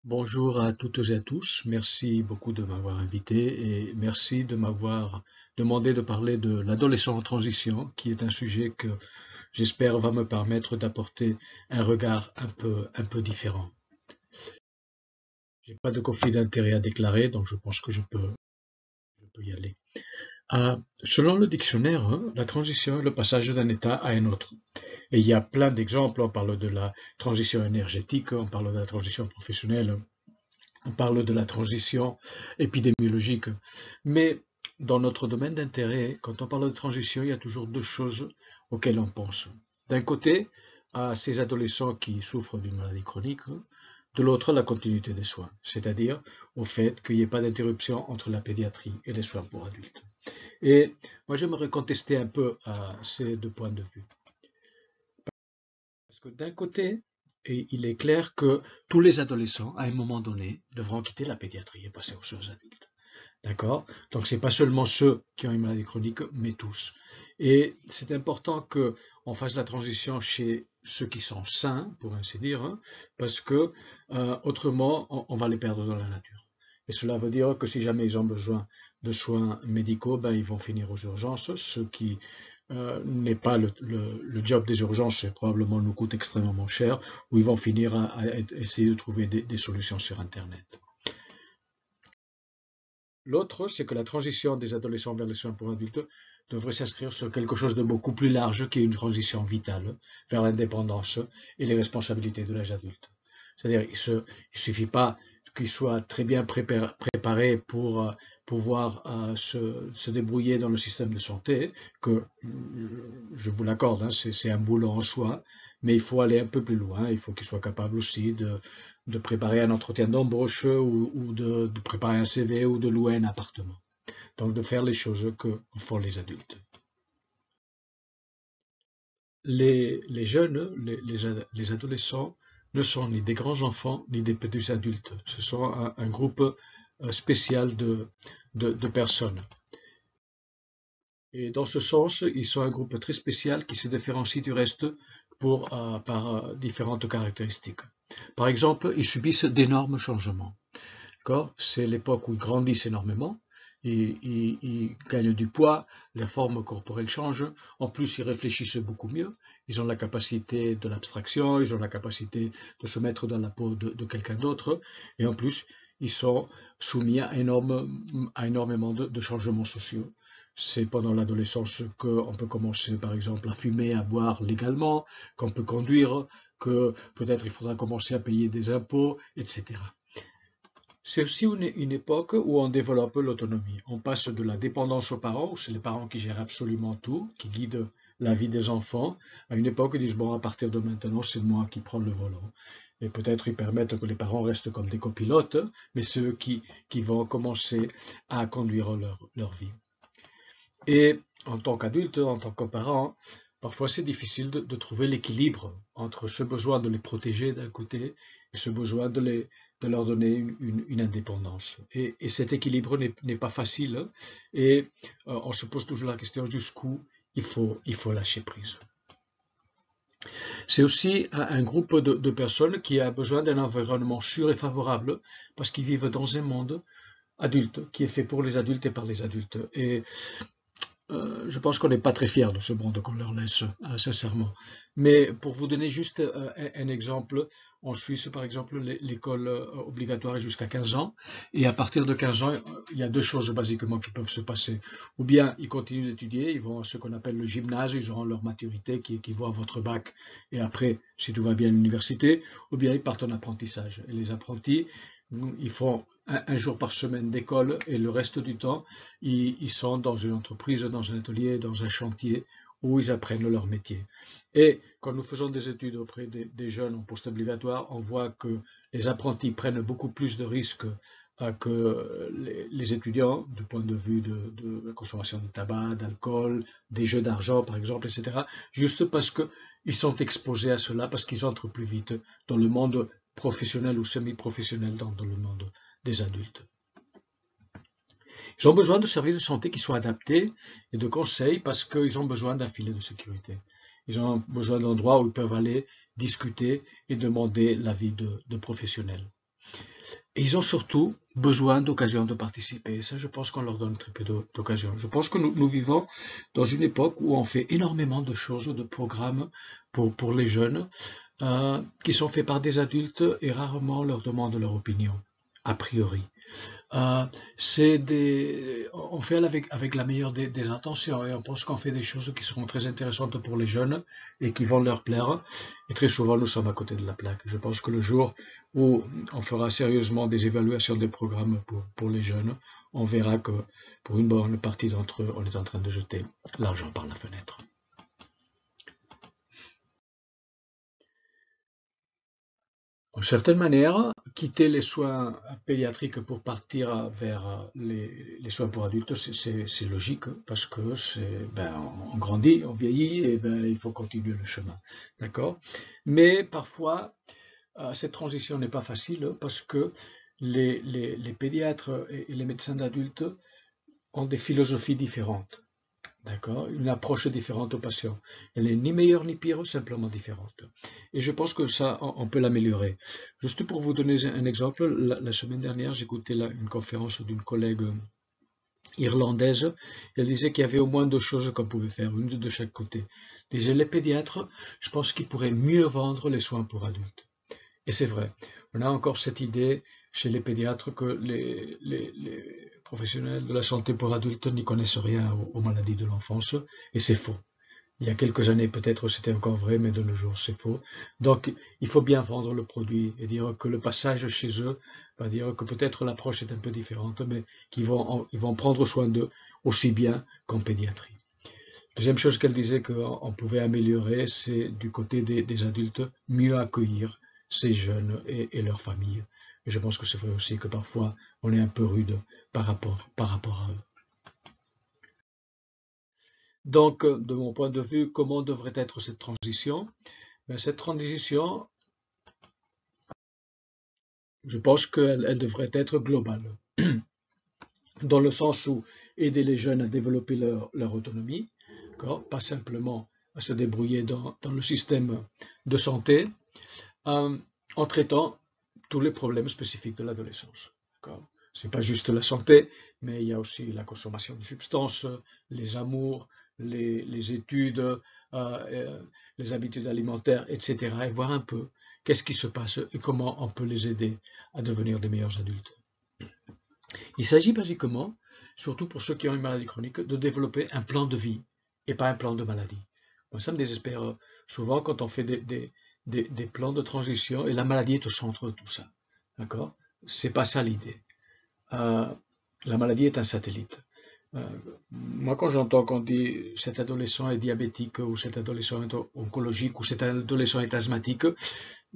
Bonjour à toutes et à tous. Merci beaucoup de m'avoir invité et merci de m'avoir demandé de parler de l'adolescent en transition, qui est un sujet que j'espère va me permettre d'apporter un regard un peu différent. J'ai pas de conflit d'intérêt à déclarer, donc je pense que je peux y aller. Selon le dictionnaire, la transition est le passage d'un état à un autre. Et il y a plein d'exemples. On parle de la transition énergétique, on parle de la transition professionnelle, on parle de la transition épidémiologique. Mais dans notre domaine d'intérêt, quand on parle de transition, il y a toujours deux choses auxquelles on pense. D'un côté, à ces adolescents qui souffrent d'une maladie chronique, de l'autre, la continuité des soins, c'est-à-dire au fait qu'il n'y ait pas d'interruption entre la pédiatrie et les soins pour adultes. Et moi, j'aimerais contester un peu ces deux points de vue. Parce que d'un côté, il est clair que tous les adolescents, à un moment donné, devront quitter la pédiatrie et passer aux soins adultes. D'accord? Donc, ce n'est pas seulement ceux qui ont une maladie chronique, mais tous. Et c'est important qu'on fasse la transition chez ceux qui sont sains, pour ainsi dire, parce que autrement, on va les perdre dans la nature. Et cela veut dire que si jamais ils ont besoin de soins médicaux, ben, ils vont finir aux urgences, ce qui n'est pas le job des urgences, et probablement nous coûte extrêmement cher, ou ils vont finir à essayer de trouver des solutions sur Internet. L'autre, c'est que la transition des adolescents vers les soins pour adultes devrait s'inscrire sur quelque chose de beaucoup plus large qui est une transition vitale vers l'indépendance et les responsabilités de l'âge adulte. C'est-à-dire, il suffit pas qu'ils soient très bien préparés pour pouvoir se débrouiller dans le système de santé, que je vous l'accorde, hein, c'est un boulot en soi, mais il faut aller un peu plus loin, il faut qu'ils soient capables aussi de préparer un entretien d'embauche ou de préparer un CV ou de louer un appartement. Donc de faire les choses que font les adultes. Les jeunes, les adolescents, ne sont ni des grands enfants ni des petits adultes. Ce sont un groupe spécial de personnes. Et dans ce sens, ils sont un groupe très spécial qui se différencie du reste par différentes caractéristiques. Par exemple, ils subissent d'énormes changements. C'est l'époque où ils grandissent énormément, ils gagnent du poids, la forme corporelle change, en plus ils réfléchissent beaucoup mieux, ils ont la capacité de l'abstraction, ils ont la capacité de se mettre dans la peau de quelqu'un d'autre, et en plus ils sont soumis à énormément de changements sociaux. C'est pendant l'adolescence qu'on peut commencer par exemple à fumer, à boire légalement, qu'on peut conduire, que peut-être il faudra commencer à payer des impôts, etc. C'est aussi une époque où on développe l'autonomie. On passe de la dépendance aux parents, où c'est les parents qui gèrent absolument tout, qui guident la vie des enfants, à une époque où ils disent, bon, à partir de maintenant, c'est moi qui prends le volant. Et peut-être ils permettent que les parents restent comme des copilotes, mais ceux qui vont commencer à conduire leur vie. Et en tant qu'adulte, en tant que parent, parfois c'est difficile de trouver l'équilibre entre ce besoin de les protéger d'un côté et ce besoin de leur donner une indépendance. Et cet équilibre n'est pas facile et on se pose toujours la question jusqu'où il faut lâcher prise. C'est aussi un groupe de personnes qui a besoin d'un environnement sûr et favorable parce qu'ils vivent dans un monde adulte qui est fait pour les adultes et par les adultes. Et je pense qu'on n'est pas très fiers de ce monde qu'on leur laisse, sincèrement. Mais pour vous donner juste un exemple, en Suisse, par exemple, l'école obligatoire est jusqu'à 15 ans. Et à partir de 15 ans, il y a deux choses basiquement qui peuvent se passer. Ou bien ils continuent d'étudier, ils vont à ce qu'on appelle le gymnase, ils auront leur maturité qui équivaut à votre bac. Et après, si tout va bien, l'université. Ou bien ils partent en apprentissage. Et les apprentis, ils font un jour par semaine d'école et le reste du temps, ils sont dans une entreprise, dans un atelier, dans un chantier où ils apprennent leur métier. Et quand nous faisons des études auprès des jeunes en post-obligatoire, on voit que les apprentis prennent beaucoup plus de risques que les étudiants du point de vue de consommation de tabac, d'alcool, des jeux d'argent par exemple, etc. Juste parce qu'ils sont exposés à cela, parce qu'ils entrent plus vite dans le monde professionnel ou semi-professionnel dans le monde des adultes. Ils ont besoin de services de santé qui soient adaptés et de conseils parce qu'ils ont besoin d'un filet de sécurité. Ils ont besoin d'endroits où ils peuvent aller discuter et demander l'avis de professionnels. Et ils ont surtout besoin d'occasions de participer. Et ça, je pense qu'on leur donne très peu d'occasions. Je pense que nous vivons dans une époque où on fait énormément de choses, de programmes pour les jeunes, qui sont faits par des adultes et rarement leur demandent leur opinion, a priori. On fait avec la meilleure des intentions et on pense qu'on fait des choses qui seront très intéressantes pour les jeunes et qui vont leur plaire. Et très souvent, nous sommes à côté de la plaque. Je pense que le jour où on fera sérieusement des évaluations des programmes pour les jeunes, on verra que pour une bonne partie d'entre eux, on est en train de jeter l'argent par la fenêtre. D'une certaine manière, quitter les soins pédiatriques pour partir vers les soins pour adultes, c'est logique, parce que on grandit, on vieillit, et il faut continuer le chemin. D'accord? Mais parfois, cette transition n'est pas facile, parce que les pédiatres et les médecins d'adultes ont des philosophies différentes. D'accord? Une approche différente aux patients. Elle n'est ni meilleure ni pire, simplement différente. Et je pense que ça, on peut l'améliorer. Juste pour vous donner un exemple, la semaine dernière, j'écoutais une conférence d'une collègue irlandaise. Elle disait qu'il y avait au moins 2 choses qu'on pouvait faire, une de chaque côté. Elle disait, les pédiatres, je pense qu'ils pourraient mieux vendre les soins pour adultes. Et c'est vrai. On a encore cette idée chez les pédiatres que les professionnels de la santé pour adultes n'y connaissent rien aux maladies de l'enfance, et c'est faux. Il y a quelques années, peut-être c'était encore vrai, mais de nos jours, c'est faux. Donc, il faut bien vendre le produit et dire que le passage chez eux va dire que peut-être l'approche est un peu différente, mais qu'ils vont prendre soin d'eux aussi bien qu'en pédiatrie. Deuxième chose qu'elle disait qu'on pouvait améliorer, c'est du côté des adultes, mieux accueillir ces jeunes et leurs familles. Et je pense que c'est vrai aussi que parfois on est un peu rude par rapport à eux. Donc, de mon point de vue, comment devrait être cette transition? Cette transition, je pense qu'elle devrait être globale, dans le sens où aider les jeunes à développer leur autonomie, pas simplement à se débrouiller dans le système de santé, en traitant tous les problèmes spécifiques de l'adolescence. Ce n'est pas juste la santé, mais il y a aussi la consommation de substances, les amours, les études, les habitudes alimentaires, etc. Et voir un peu qu'est-ce qui se passe et comment on peut les aider à devenir des meilleurs adultes. Il s'agit basiquement, surtout pour ceux qui ont une maladie chronique, de développer un plan de vie et pas un plan de maladie. Moi, ça me désespère souvent quand on fait des plans de transition et la maladie est au centre de tout ça. D'accord? C'est pas ça l'idée. La maladie est un satellite. Moi, quand j'entends qu'on dit cet adolescent est diabétique ou cet adolescent est oncologique ou cet adolescent est asthmatique,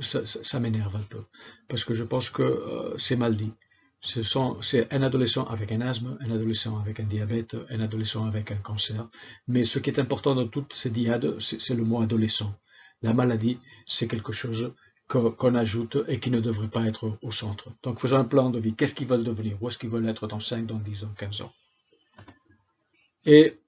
ça m'énerve un peu. Parce que je pense que c'est mal dit. C'est un adolescent avec un asthme, un adolescent avec un diabète, un adolescent avec un cancer. Mais ce qui est important dans toutes ces dyades, c'est le mot adolescent. La maladie, c'est quelque chose qu'on ajoute et qui ne devrait pas être au centre. Donc faisons un plan de vie. Qu'est-ce qu'ils veulent devenir? Où est-ce qu'ils veulent être dans 5, dans 10, dans 15 ans? Et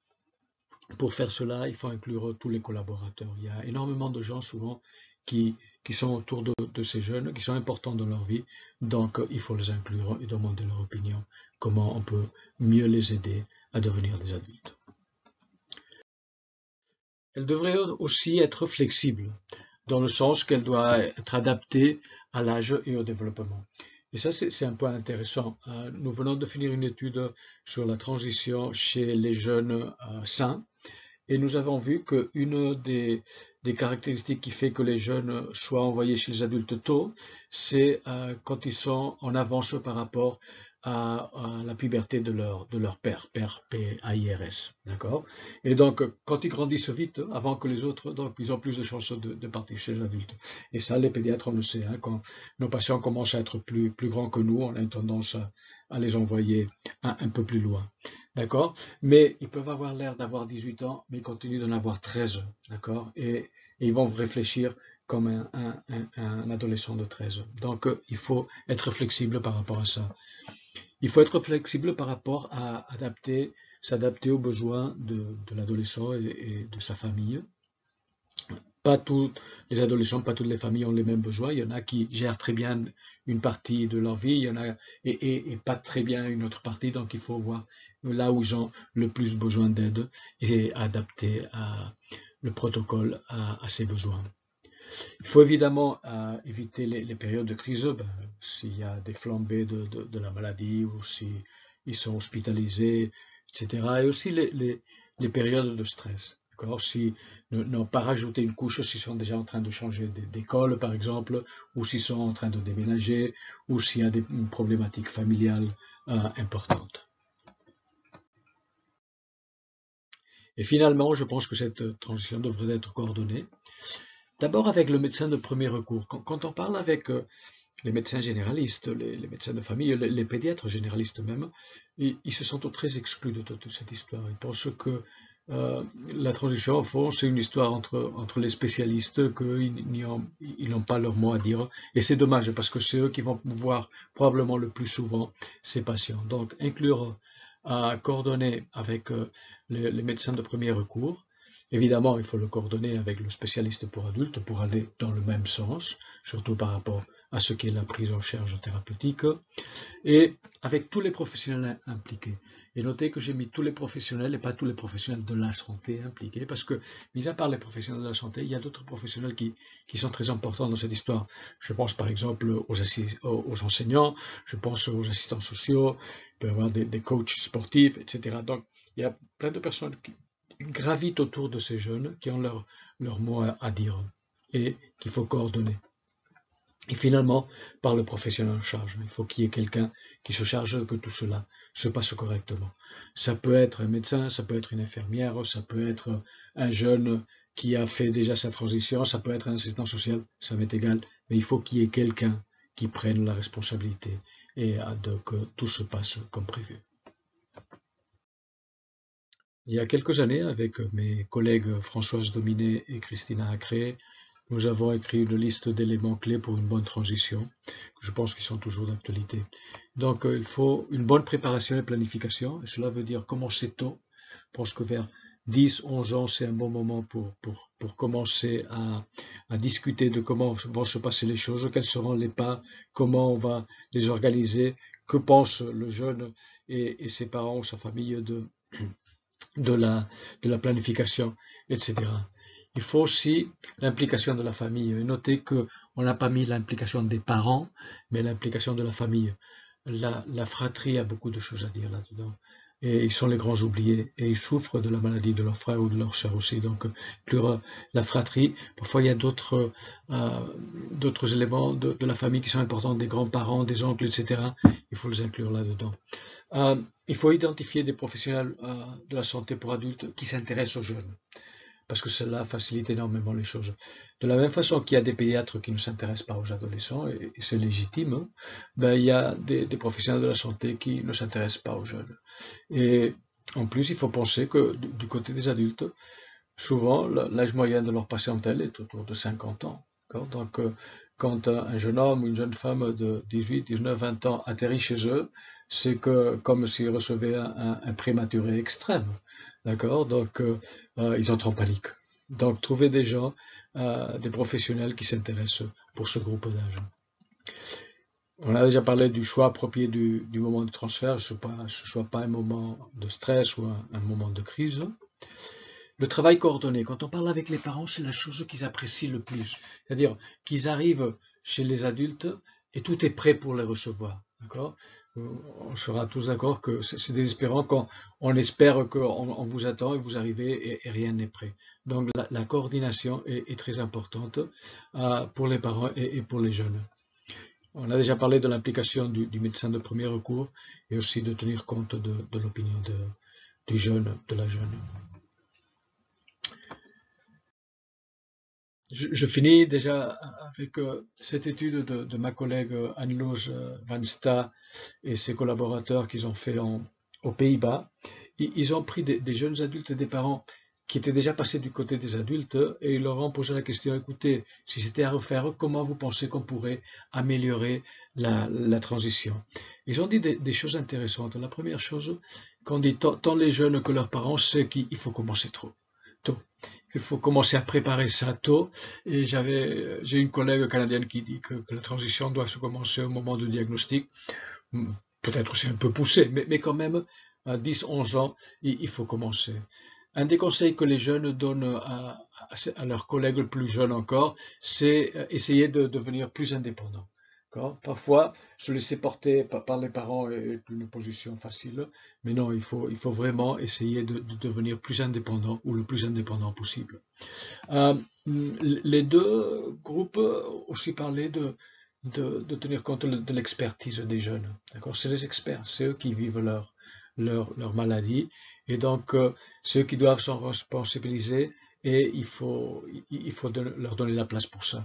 pour faire cela, il faut inclure tous les collaborateurs. Il y a énormément de gens souvent qui sont autour de ces jeunes, qui sont importants dans leur vie. Donc il faut les inclure et demander leur opinion. Comment on peut mieux les aider à devenir des adultes. Elle devrait aussi être flexible, dans le sens qu'elle doit être adaptée à l'âge et au développement. Et ça, c'est un point intéressant. Nous venons de finir une étude sur la transition chez les jeunes sains, et nous avons vu qu'une des caractéristiques qui fait que les jeunes soient envoyés chez les adultes tôt, c'est quand ils sont en avance par rapport à la puberté de leur père, P-A-I-R-S, d'accord? Et donc, quand ils grandissent vite, avant que les autres, donc ils ont plus de chances de partir chez les adultes. Et ça, les pédiatres, on le sait, quand nos patients commencent à être plus grands que nous, on a une tendance à les envoyer un peu plus loin. D'accord? Mais ils peuvent avoir l'air d'avoir 18 ans, mais ils continuent d'en avoir 13, d'accord? Et ils vont réfléchir comme un adolescent de 13. Donc, il faut être flexible par rapport à ça. Il faut être flexible par rapport à s'adapter aux besoins de l'adolescent et de sa famille. pas tous les adolescents, pas toutes les familles ont les mêmes besoins. Il y en a qui gèrent très bien une partie de leur vie, il y en a et pas très bien une autre partie. Donc il faut voir là où ils ont le plus besoin d'aide et adapter le protocole à ces besoins. Il faut évidemment éviter les périodes de crise, s'il y a des flambées de la maladie ou s'ils sont hospitalisés, etc. Et aussi les périodes de stress. Si ne pas rajouter une couche s'ils sont déjà en train de changer d'école, par exemple, ou s'ils sont en train de déménager, ou s'il y a une problématique familiale importante. Et finalement, je pense que cette transition devrait être coordonnée. D'abord avec le médecin de premier recours. Quand on parle avec les médecins généralistes, les médecins de famille, les pédiatres généralistes même, ils se sentent très exclus de toute cette histoire. Ils pensent que la transition, au fond, c'est une histoire entre les spécialistes, qu'ils n'ont pas leur mot à dire. Et c'est dommage, parce que c'est eux qui vont voir probablement le plus souvent ces patients. Donc, inclure, coordonner avec les médecins de premier recours. Évidemment, il faut le coordonner avec le spécialiste pour adultes pour aller dans le même sens, surtout par rapport à ce qu'est la prise en charge thérapeutique, et avec tous les professionnels impliqués. Et notez que j'ai mis tous les professionnels et pas tous les professionnels de la santé impliqués, parce que, mis à part les professionnels de la santé, il y a d'autres professionnels qui sont très importants dans cette histoire. Je pense par exemple aux enseignants, je pense aux assistants sociaux, il peut y avoir des coachs sportifs, etc. Donc, il y a plein de personnes qui gravitent autour de ces jeunes qui ont leur mot à dire et qu'il faut coordonner. Et finalement, par le professionnel en charge. Il faut qu'il y ait quelqu'un qui se charge que tout cela se passe correctement. Ça peut être un médecin, ça peut être une infirmière, ça peut être un jeune qui a fait déjà sa transition, ça peut être un assistant social, ça m'est égal, mais il faut qu'il y ait quelqu'un qui prenne la responsabilité et que tout se passe comme prévu. Il y a quelques années, avec mes collègues Françoise Dominé et Christina Acré, nous avons écrit une liste d'éléments clés pour une bonne transition, que je pense qu'ils sont toujours d'actualité. Donc, il faut une bonne préparation et planification, et cela veut dire commencer tôt. Je pense que vers 10-11 ans, c'est un bon moment pour commencer à discuter de comment vont se passer les choses, quels seront les pas, comment on va les organiser, que pense le jeune et ses parents ou sa famille de la planification, etc. Il faut aussi l'implication de la famille. Notez qu'on n'a pas mis l'implication des parents, mais l'implication de la famille. La fratrie a beaucoup de choses à dire là-dedans. Et ils sont les grands oubliés. Et ils souffrent de la maladie de leur frère ou de leur sœur aussi. Donc, inclure la fratrie. Parfois, il y a d'autres éléments de la famille qui sont importants, des grands-parents, des oncles, etc. Il faut les inclure là-dedans. Il faut identifier des professionnels de la santé pour adultes qui s'intéressent aux jeunes, parce que cela facilite énormément les choses. De la même façon qu'il y a des pédiatres qui ne s'intéressent pas aux adolescents, et c'est légitime, il y a des professionnels de la santé qui ne s'intéressent pas aux jeunes. Et en plus, il faut penser que du côté des adultes, souvent, l'âge moyen de leur patientèle est autour de 50 ans. Donc, quand un jeune homme ou une jeune femme de 18, 19, 20 ans atterrit chez eux, c'est comme s'ils recevaient un prématuré extrême. D'accord? Donc, ils entrent en panique. Donc, trouver des gens, des professionnels qui s'intéressent pour ce groupe d'âge. On a déjà parlé du choix approprié du moment de transfert, ce ne soit pas un moment de stress ou un moment de crise. Le travail coordonné, quand on parle avec les parents, c'est la chose qu'ils apprécient le plus. C'est-à-dire qu'ils arrivent chez les adultes et tout est prêt pour les recevoir. D'accord? On sera tous d'accord que c'est désespérant quand on espère qu'on vous attend et vous arrivez et rien n'est prêt. Donc la coordination est très importante pour les parents et pour les jeunes. On a déjà parlé de l'implication du médecin de premier recours et aussi de tenir compte de l'opinion du jeune, de la jeune. Je finis déjà avec cette étude de ma collègue Anne-Loes van Sta et ses collaborateurs qu'ils ont fait aux Pays-Bas. Ils ont pris des jeunes adultes et des parents qui étaient déjà passés du côté des adultes et ils leur ont posé la question, écoutez, si c'était à refaire, comment vous pensez qu'on pourrait améliorer la transition? Ils ont dit des choses intéressantes. La première chose qu'on dit tant les jeunes que leurs parents, c'est qu'il faut commencer tôt. il faut commencer à préparer ça tôt. Et j'ai une collègue canadienne qui dit que la transition doit se commencer au moment du diagnostic. Peut-être c'est un peu poussé, mais quand même, à 10-11 ans, il faut commencer. Un des conseils que les jeunes donnent à leurs collègues plus jeunes encore, c'est essayer de devenir plus indépendants. Parfois, se laisser porter par les parents est une position facile, mais non, il faut vraiment essayer de devenir plus indépendant ou le plus indépendant possible. Les deux groupes aussi parlaient de tenir compte de l'expertise des jeunes. C'est les experts, c'est eux qui vivent leur maladie, et donc c'est eux qui doivent s'en responsabiliser, et il faut leur donner la place pour ça.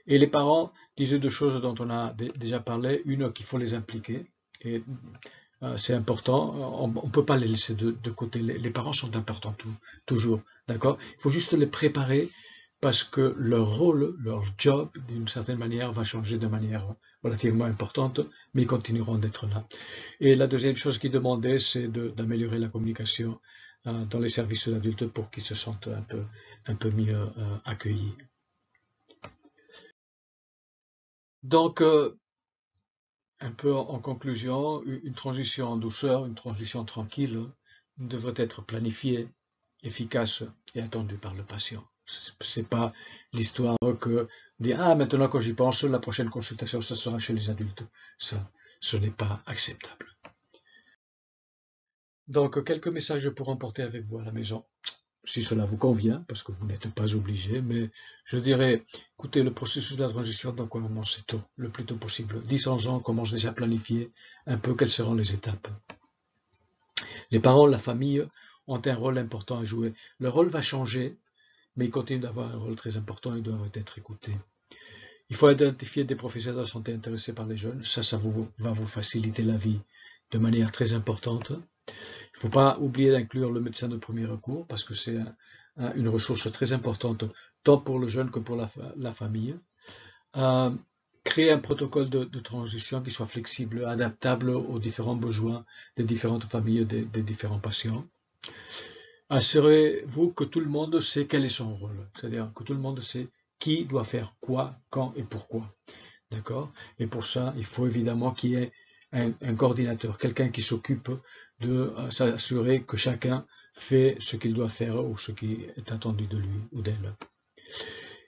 Et les parents disaient deux choses dont on a déjà parlé. Une, qu'il faut les impliquer, et c'est important, on ne peut pas les laisser de côté. Les parents sont importants toujours, d'accord? Il faut juste les préparer, parce que leur rôle, leur job, d'une certaine manière, va changer de manière relativement importante, mais ils continueront d'être là. Et la deuxième chose qu'ils demandaient, c'est d'améliorer la communication dans les services d'adultes pour qu'ils se sentent un peu mieux accueillis. Donc, un peu en conclusion, une transition en douceur, une transition tranquille devrait être planifiée, efficace et attendue par le patient. C'est pas l'histoire que dire « Ah, maintenant quand j'y pense, la prochaine consultation, ça sera chez les adultes ». Ça, ce n'est pas acceptable. Donc, quelques messages pour emporter avec vous à la maison, si cela vous convient, parce que vous n'êtes pas obligé, mais je dirais, écoutez, le processus de la transition doit commencer tôt, le plus tôt possible. 10-11 ans, on commence déjà à planifier un peu quelles seront les étapes. Les parents, la famille ont un rôle important à jouer. Leur rôle va changer, mais ils continuent d'avoir un rôle très important, ils doivent être écoutés. Il faut identifier des professionnels de santé intéressés par les jeunes, ça va vous faciliter la vie de manière très importante. Il ne faut pas oublier d'inclure le médecin de premier recours, parce que c'est une ressource très importante, tant pour le jeune que pour la famille. Créer un protocole de transition qui soit flexible, adaptable aux différents besoins des différentes familles, des différents patients. Assurez-vous que tout le monde sait quel est son rôle, c'est-à-dire que tout le monde sait qui doit faire quoi, quand et pourquoi. D'accord? Et pour ça, il faut évidemment qu'il y ait un coordinateur, quelqu'un qui s'occupe de s'assurer que chacun fait ce qu'il doit faire ou ce qui est attendu de lui ou d'elle.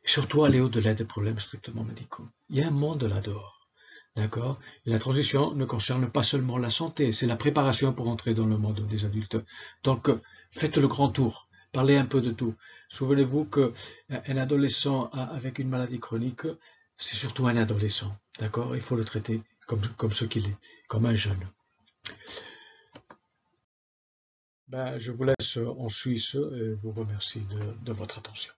Et surtout aller au-delà des problèmes strictement médicaux. Il y a un monde là-dehors. D'accord? La transition ne concerne pas seulement la santé, c'est la préparation pour entrer dans le monde des adultes. Donc, faites le grand tour, parlez un peu de tout. Souvenez-vous qu'un adolescent avec une maladie chronique, c'est surtout un adolescent. D'accord? Il faut le traiter comme ce qu'il est, comme un jeune. Je vous laisse en Suisse et vous remercie de votre attention.